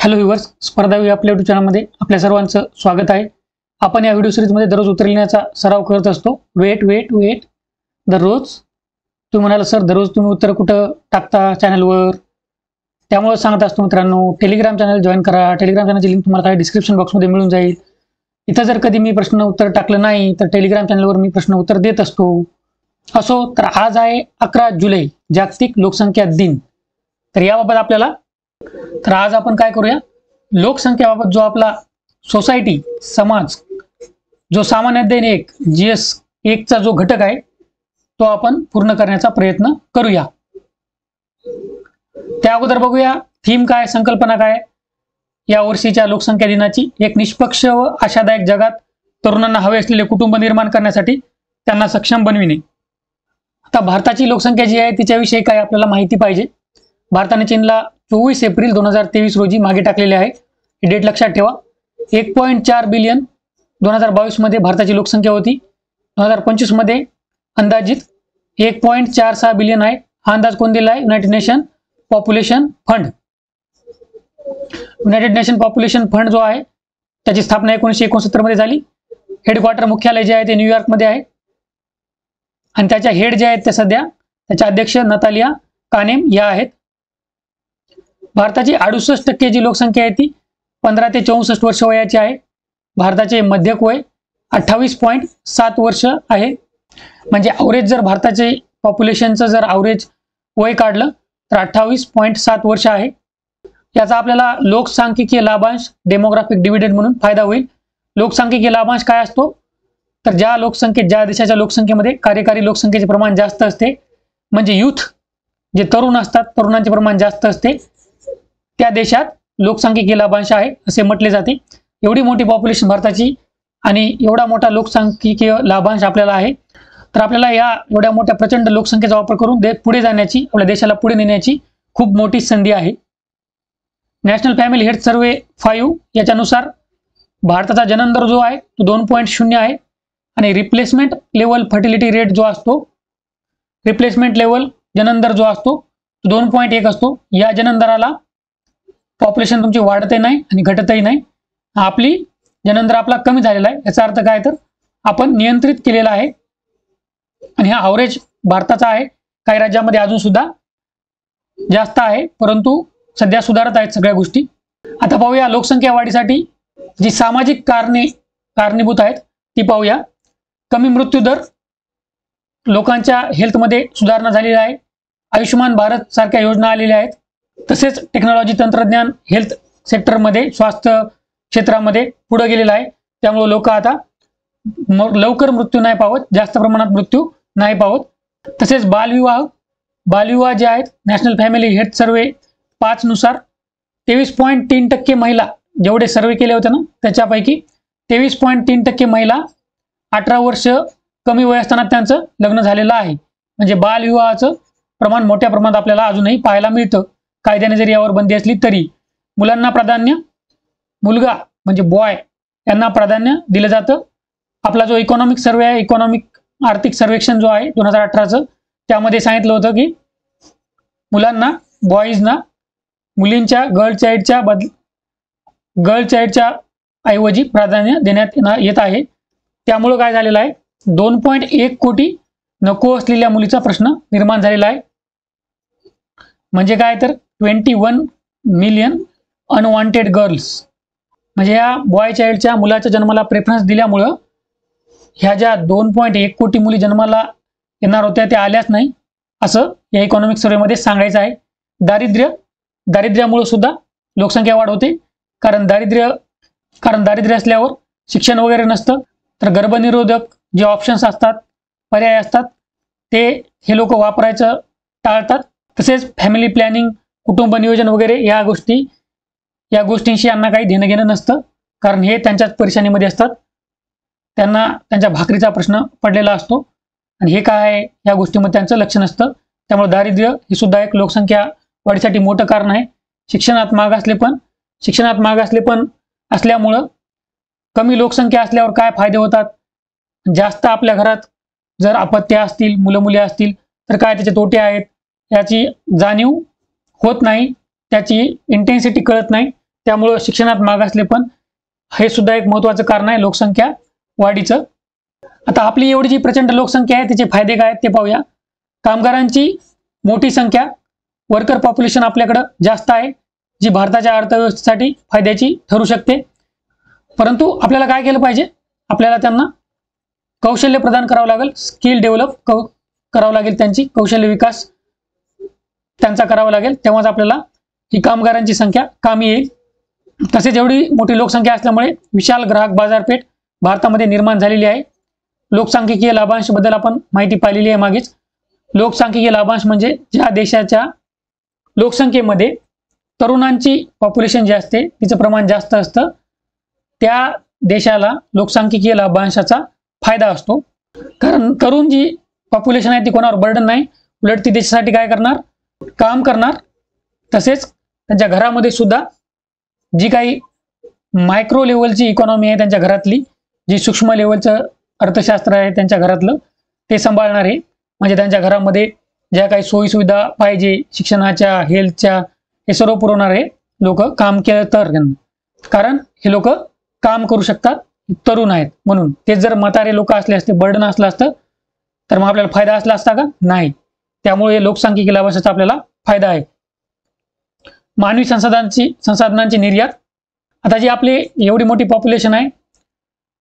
Hello viewers, स्पर्धा आपल्या YouTube चॅनलमध्ये आपल्या सर्वांचं स्वागत आहे। आपण या व्हिडिओ सीरीजमध्ये दररोज उत्तर लिहिण्याचा सराव करत असतो। वेट दररोज तुम्ही म्हणाल सर दररोज तुम्ही उत्तर कुठं टाकता चॅनलवर, त्यामुळे सांगत असतो मित्रांनो, टेलिग्राम चॅनल जॉईन करा। टेलिग्राम चॅनलची लिंक तुम्हाला खाली डिस्क्रिप्शन बॉक्समध्ये मिळून जाईल। इथं जर कधी मी प्रश्न उत्तर टाकलं नाही तर टेलिग्राम चॅनलवर मी प्रश्न उत्तर देत असतो। असो तर आज आहे 11 जुलै जागतिक लोकसंख्या दिन। तर याबाबत आपल्याला तर आज आपण काय करूया, लोकसंख्येबाबत जो आपला सोसायटी समाज जो सामान्य दैनिक GS1 चा जो घटक आहे तो आपण पूर्ण करण्याचा प्रयत्न करूया। त्या अगोदर बघूया थीम काय, संकल्पना काय या वर्षीच्या लोकसंख्या दिनाची। एक निष्पक्ष व आशादायक जगात तरुणांना हवे असलेले कुटुंब निर्माण करण्यासाठी त्यांना सक्षम बनविणे। आता भारताची लोकसंख्या जी आहे तिच्याविषयी काय आपल्याला माहिती पाहिजे। भारताने चीनला 24 एप्रिल 2023 रोजी मागे टाकलेले आहे। ही डेट लक्षात ठेवा। 1.4 बिलियन 2022 मध्ये भारताची लोकसंख्या होती। 2025 मध्ये अंदाजित 1.46 बिलियन आहे। हा अंदाज कोण दिला आहे? United nation population fund. United nation population fund जो आहे त्याची स्थापना 1969 मध्ये झाली। हेडक्वार्टर मुख्यालय जे आहे ते न्यूयॉर्क मध्ये आहे आणि त्याच्या हेड जे आहेत ते सध्या त्याच्या अध्यक्ष नतालिया कानेम या आहेत। भारताची 68% जी लोकसंख्या आहे ती 15 ते 64 वर्ष वयाची आहे। भारताचे मध्यक वय 28.7 वर्ष आहे। म्हणजे ॲव्हरेज जर भारताचे पॉप्युलेशनचं जर ॲव्हरेज वय काढलं तर 28.7 वर्ष आहे। याचा आपल्याला लोकसांख्यिकीय लाभांश डेमोग्राफिक डिव्हिडंड म्हणून फायदा होईल। लोकसांख्यिकीय लाभांश काय असतो तर ज्या देशाच्या लोकसंख्येमध्ये कार्यकारी लोकसंख्येचे प्रमाण जास्त असते, म्हणजे युथ जे तरुण असतात तरुणांचे प्रमाण जास्त असते, त्या देशात लोकसंख्यिकीय लाभांश आहे असे म्हटले जाते। एवढी मोठी पॉप्युलेशन भारताची आणि एवढा मोठा लोकसंख्यिकीय लाभांश आपल्याला आहे, तर आपल्याला या एवढ्या मोठ्या प्रचंड लोकसंख्येचा वापर करून पुढे जाण्याची, आपल्या देशाला पुढे नेण्याची खूप मोठी संधी आहे। नॅशनल फॅमिली हेल्थ सर्वे 5 याच्यानुसार भारताचा जन्मदर जो आहे तो 2.0 आहे आणि रिप्लेसमेंट लेवल फर्टिलिटी रेट जो असतो, रिप्लेसमेंट लेवल जन्मदर जो असतो तो 2.1 असतो। या जन्मदराला पॉप्युलेशन तुमची वाढतही नाही आणि घटतही नाही। आपली जन्मदर आपला कमी झालेला आहे, याचा अर्थ काय तर आपण नियंत्रित केलेला आहे आणि हा ॲव्हरेज भारताचा आहे। काही राज्यामध्ये अजून सुद्धा जास्त आहे, परंतु सध्या सुधारत आहेत सगळ्या गोष्टी। आता पाहूया लोकसंख्या वाढीसाठी जी सामाजिक कारणीभूत आहेत ती पाहूया। कमी मृत्यू दर, लोकांच्या हेल्थमध्ये सुधारणा झालेली आहे। आयुष्यमान भारत सारख्या योजना आलेल्या आहेत। तसेच टेक्नॉलॉजी, तंत्रज्ञान हेल्थ सेक्टरमध्ये, स्वास्थ्य क्षेत्रामध्ये पुढे गेलेलं आहे। त्यामुळे लोक आता लवकर मृत्यू नाही पावत, जास्त प्रमाणात मृत्यू नाही पावत। तसेच बालविवाह जे आहेत नॅशनल फॅमिली हेल्थ सर्वे 5 नुसार 23.3% महिला, जेवढे सर्वे केले होते ना त्याच्यापैकी 23.3% महिला 18 वर्ष कमी वय असताना त्यांचं लग्न झालेलं आहे। म्हणजे बालविवाहाचं प्रमाण मोठ्या प्रमाणात आपल्याला अजूनही पाहायला मिळतं। कायद्याने जरी यावर बंदी असली तरी मुलांना प्राधान्य, मुलगा म्हणजे बॉय यांना प्राधान्य दिलं जातं। आपला जो इकॉनॉमिक सर्वे आहे, आर्थिक सर्वेक्षण जो आहे 2018चं, त्यामध्ये सांगितलं होतं की मुलांना, बॉईजना मुलींच्या गर्ल चाइल्डच्या ऐवजी प्राधान्य देण्यात येत आहे। त्यामुळे काय झालेलं आहे, 2.1 कोटी नको असलेल्या मुलीचा प्रश्न निर्माण झालेला आहे। म्हणजे काय तर 21 मिलियन अनवॉन्टेड गर्ल्स, म्हणजे या बॉय चाइल्डच्या मुलाच्या जन्माला प्रेफरन्स दिल्यामुळं ह्या ज्या 2.1 कोटी मुली जन्माला येणार होत्या त्या आल्याच नाही, असं या इकॉनॉमिक सर्वेमध्ये सांगायचं आहे। दारिद्र्यामुळे सुद्धा लोकसंख्या वाढ होते, कारण दारिद्र्य असल्यावर शिक्षण वगैरे नसतं, तर गर्भनिरोधक जे ऑप्शन्स असतात, पर्याय असतात, ते हे लोक वापरायचं टाळतात। तसेच फॅमिली प्लॅनिंग, कुटुंब नियोजन वगैरे या गोष्टींशी यांना काही देणं घेणं नसतं, कारण हे त्यांच्याच परेशानीमध्ये असतात। त्यांना त्यांच्या भाकरीचा प्रश्न पडलेला असतो आणि हे काय आहे या गोष्टीमध्ये त्यांचं लक्ष नसतं। त्यामुळे दारिद्र्य हे सुद्धा एक लोकसंख्या वाढीसाठी मोठं कारण आहे। शिक्षणात मागासलेपण असल्यामुळं कमी लोकसंख्या असल्यावर काय फायदे होतात, जास्त आपल्या घरात जर अपत्य असतील, मुलं असतील तर काय त्याचे तोटे आहेत, याची जाणीव होत नाही, त्याची इंटेन्सिटी कळत नाही। त्यामुळं शिक्षणात मागासले पण हे सुद्धा एक महत्त्वाचं कारण आहे लोकसंख्या वाढीचं. आता आपली एवढी जी प्रचंड लोकसंख्या आहे त्याचे फायदे काय ते पाहूया. कामगारांची मोठी संख्या, वर्कर पॉप्युलेशन आपल्याकडं जास्त आहे, जी भारताच्या अर्थव्यवस्थेसाठी फायद्याची ठरू शकते. परंतु आपल्याला काय केलं पाहिजे, आपल्याला त्यांना कौशल्य प्रदान करावं लागेल, स्किल डेव्हलप करावं लागेल, त्यांची कौशल्य विकास त्यांचा करावा लागेल, तेव्हाच आपल्याला ही कामगारांची संख्या कामी येईल. तसेच एवढी मोठी लोकसंख्या असल्यामुळे विशाल ग्राहक बाजारपेठ भारतामध्ये निर्माण झालेली आहे. लोकसांख्यिकीय लाभांश बद्दल आपण माहिती पाहिलेली आहे मागेच. लोकसांख्यिकीय लाभांश म्हणजे ज्या देशाच्या लोकसंख्येमध्ये तरुणांची पॉप्युलेशन जे असते तिचं प्रमाण जास्त असतं त्या देशाला लोकसांख्यिकीय लाभांशाचा फायदा असतो. कारण तरुण जी पॉप्युलेशन आहे ती कोणावर बर्डन नाही, उलट ती देशासाठी काय करणार, काम करणार. तसेच त्यांच्या घरामध्ये सुद्धा जी काही मायक्रो लेवलची इकॉनॉमी आहे त्यांच्या घरातली, जी सूक्ष्म लेवलचं अर्थशास्त्र आहे त्यांच्या घरातलं ते सांभाळणार आहे. म्हणजे त्यांच्या घरामध्ये ज्या काही सोयीसुविधा पाहिजे शिक्षणाच्या, हेल्थच्या, हे सर्व पुरवणारे लोक काम केलं तर, कारण हे लोक काम करू शकतात, तरुण आहेत म्हणून. ते जर म्हातारे लोक असले असते, बर्डन असलं असतं तर मग आपल्याला फायदा असला असता का, नाही. त्यामुळे लोकसांख्यिकीय लाभांशाचा आपल्याला फायदा आहे. मानवी संसाधनांची निर्यात. आता जी आपली एवढी मोठी पॉप्युलेशन आहे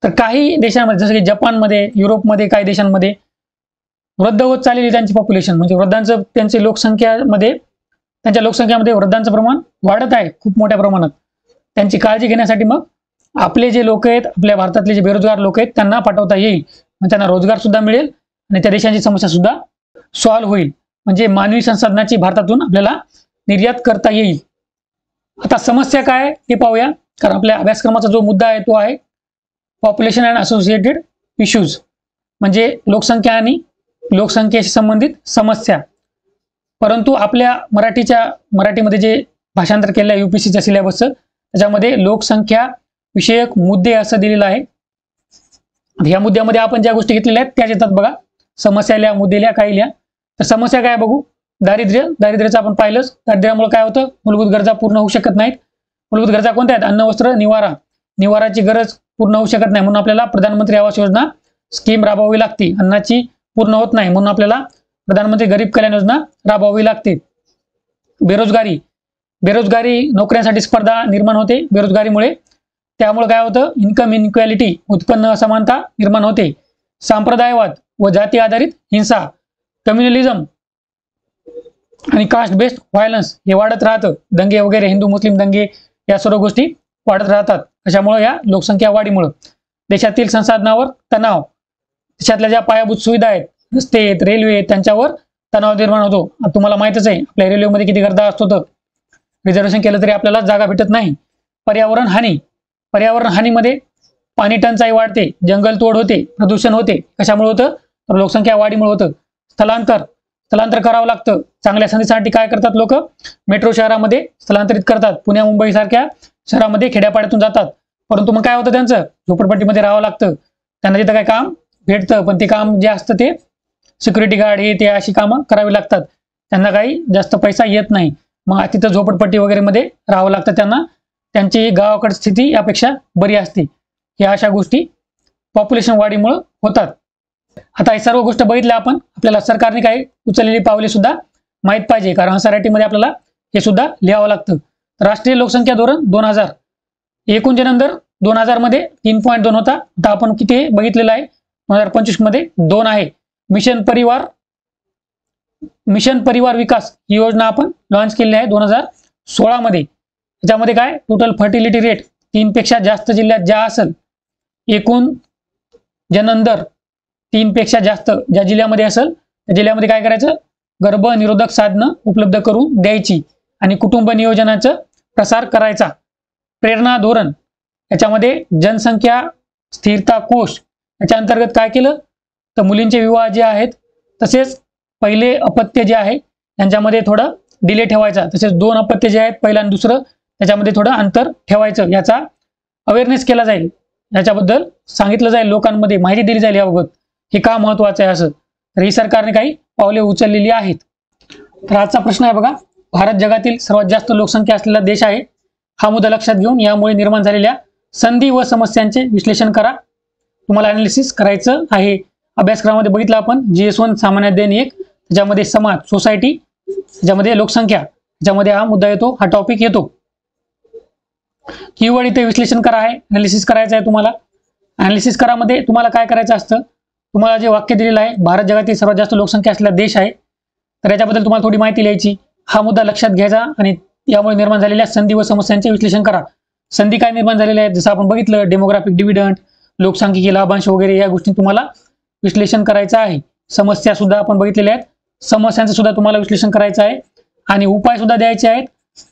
तर काही देशांमध्ये जसं की जपानमध्ये, युरोपमध्ये, काही देशांमध्ये वृद्ध होत चाललेली त्यांची पॉप्युलेशन, म्हणजे वृद्धांचं त्यांच्या लोकसंख्यामध्ये वृद्धांचं प्रमाण वाढत आहे खूप मोठ्या प्रमाणात. त्यांची काळजी घेण्यासाठी मग आपले जे लोक आहेत, आपल्या भारतातले जे बेरोजगार लोक आहेत त्यांना पाठवता येईल, मग त्यांना रोजगार सुद्धा मिळेल आणि त्या देशांची समस्या सुद्धा सॉल्व्ह होईल. म्हणजे मानवी संसाधनाची भारतातून आपल्याला निर्यात करता येईल. आता समस्या काय ते पाहूया, कारण आपल्या अभ्यासक्रमाचा जो मुद्दा आहे तो आहे पॉप्युलेशन अँड असोसिएटेड इश्यूज, म्हणजे लोकसंख्या आणि लोकसंख्येशी संबंधित समस्या. परंतु आपल्या मराठीमध्ये जे भाषांतर केलं आहे UPSCच्या सिलेबसचं, त्याच्यामध्ये लोकसंख्या विषयक मुद्दे असं दिलेलं आहे. या मुद्द्यामध्ये आपण ज्या गोष्टी घेतलेल्या आहेत त्याच येतात बघा. समस्या लिहा, मुद्दे लिहा, काही लिहा. तर समस्या काय बघू, दारिद्र्याचं आपण पाहिलंच. दारिद्र्यामुळे काय होतं, मूलभूत गरजा पूर्ण होऊ शकत नाहीत. मूलभूत गरजा कोणत्या आहेत, अन्न, वस्त्र, निवारा. निवाराची गरज पूर्ण होऊ शकत नाही म्हणून आपल्याला प्रधानमंत्री आवास योजना स्कीम राबवावी लागते. अन्नाची पूर्ण होत नाही म्हणून आपल्याला प्रधानमंत्री गरीब कल्याण योजना राबवावी लागते. बेरोजगारी, नोकऱ्यांसाठी स्पर्धा निर्माण होते बेरोजगारीमुळे. त्यामुळे काय होतं, इन्कम इनइक्वॅलिटी, उत्पन्न असमानता निर्माण होते. सांप्रदायवाद व जाती आधारित हिंसा, कम्युनलिझम आणि कास्ट बेस्ड व्हायलन्स हे वाढत राहतं. दंगे वगैरे, हिंदू मुस्लिम दंगे, या सर्व गोष्टी वाढत राहतात. अशामुळे या लोकसंख्या वाढीमुळे देशातील संसाधनावर तणाव, देशातल्या ज्या पायाभूत सुविधा आहेत, रस्ते आहेत, रेल्वे आहेत, त्यांच्यावर तणाव निर्माण होतो. तुम्हाला माहितच आहे आपल्या रेल्वेमध्ये किती गर्दी असतो, तर रिझर्वेशन केलं तरी आपल्याला जागा भेटत नाही. पर्यावरण हानीमध्ये पाणी टंचाई वाढते, जंगलतोड होते, प्रदूषण होते. कशामुळे होतं, तर लोकसंख्या वाढीमुळे होतं. स्थलांतर करावं लागतं. चांगल्या संधीसाठी काय करतात लोक, मेट्रो शहरामध्ये स्थलांतरित करतात. पुण्या मुंबई सारख्या शहरामध्ये खेड्यापाड्यातून जातात. परंतु मग काय होतं, त्यांचं झोपडपट्टीमध्ये राहावं लागतं. त्यांना तिथं काय काम भेटतं, पण ते काम जे असतं ते सिक्युरिटी गार्ड हे ते अशी कामं करावी लागतात. त्यांना काही जास्त पैसा येत नाही. मग तिथं झोपडपट्टी वगैरे मध्ये राहावं लागतं त्यांना. त्यांची गावाकडची स्थिती यापेक्षा बरी असते. या अशा गोष्टी पॉप्युलेशन वाढीमुळे होतात. आता हे सर्व गोष्ट बघितल्या आपण, आपल्याला सरकारने काही उचललेली पावले सुद्धा माहीत पाहिजे, कारण SRT आपल्याला हे सुद्धा लिहावं लागतं. राष्ट्रीय लोकसंख्या धोरण 2000, एकूण जननदर 2000 मध्ये 3.2 होता. आता आपण किती बघितलेलं आहे, 2025 मध्ये 2 आहे. मिशन परिवार विकास ही योजना आपण लॉन्च केली आहे 2016 मध्ये. त्याच्यामध्ये काय, टोटल फर्टिलिटी रेट 3 पेक्षा जास्त जिल्ह्यात ज्या असेल, एकूण जननदर 3 पेक्षा जास्त ज्या जिल्ह्यामध्ये असेल त्या जिल्ह्यामध्ये काय करायचं, गर्भनिरोधक साधनं उपलब्ध करून द्यायची आणि कुटुंब नियोजनाचा प्रसार करायचा. प्रेरणा धोरण, याच्यामध्ये जनसंख्या स्थिरता कोश याच्या अंतर्गत काय केलं, तर मुलींचे विवाह जे आहेत, तसेच पहिले अपत्य जे आहे यांच्यामध्ये थोडं डिले ठेवायचा. तसेच 2 अपत्य जे आहेत, पहिलं आणि दुसरं, त्याच्यामध्ये थोडं अंतर ठेवायचं. याचा अवेअरनेस केला जाईल, याच्याबद्दल सांगितलं जाईल, लोकांमध्ये माहिती दिली जाईल याबाबत. हे का महत्वाचं आहे असं. तर ही सरकारने काही पावले उचललेली आहेत. तर आजचा प्रश्न आहे बघा, भारत जगातील सर्वात जास्त लोकसंख्या असलेला देश आहे. हा मुद्दा लक्षात घेऊन यामुळे निर्माण झालेल्या संधी व समस्यांचे विश्लेषण करा. तुम्हाला अनालिसिस करायचं आहे. अभ्यासक्रमामध्ये बघितलं आपण GS1 सामान्य अध्ययन 1, त्याच्यामध्ये समाज सोसायटी, त्याच्यामध्ये लोकसंख्या, त्याच्यामध्ये हा मुद्दा येतो, हा टॉपिक येतो. कीवर्ड इथे विश्लेषण करा आहे, अनालिसिस करायचं आहे तुम्हाला. अनालिसिस करामध्ये तुम्हाला काय करायचं असतं, तुम्हाला जे वाक्य दिलेलं आहे, भारत जगातील सर्वात जास्त लोकसंख्या असलेला देश आहे, तर याच्याबद्दल तुम्हाला थोडी माहिती लिहायची. हा मुद्दा लक्षात घ्यायचा आणि यामुळे निर्माण झालेल्या संधी व समस्यांचे विश्लेषण करा. संधी काय निर्माण झालेल्या आहेत, जसं आपण बघितलं डेमोग्राफिक डिव्हिडंड, लोकसंख्येची लाभांश वगैरे, या गोष्टी तुम्हाला विश्लेषण करायचं आहे. समस्या सुद्धा आपण बघितलेल्या आहेत, समस्यांचं सुद्धा तुम्हाला विश्लेषण करायचं आहे आणि उपाय सुद्धा द्यायचे आहेत.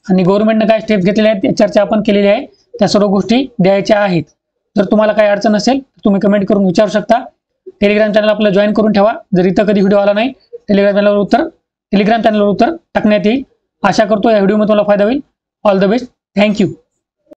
आणि गव्हर्नमेंटने काय स्टेप्स घेतलेले आहेत चर्चा आपण केलेली आहे, त्या सर्व गोष्टी द्यायच्या आहेत. जर तुम्हाला काही अडचण असेल तुम्ही कमेंट करून विचारू शकता. टेलिग्राम चॅनल आपलं जॉईन करून ठेवा. जर इथं कधी व्हिडिओ आला नाही, टेलिग्राम चॅनलवर उत्तर टाकण्यात येईल. आशा करतो या व्हिडिओमध्ये तुम्हाला फायदा होईल. All the best. थँक्यू.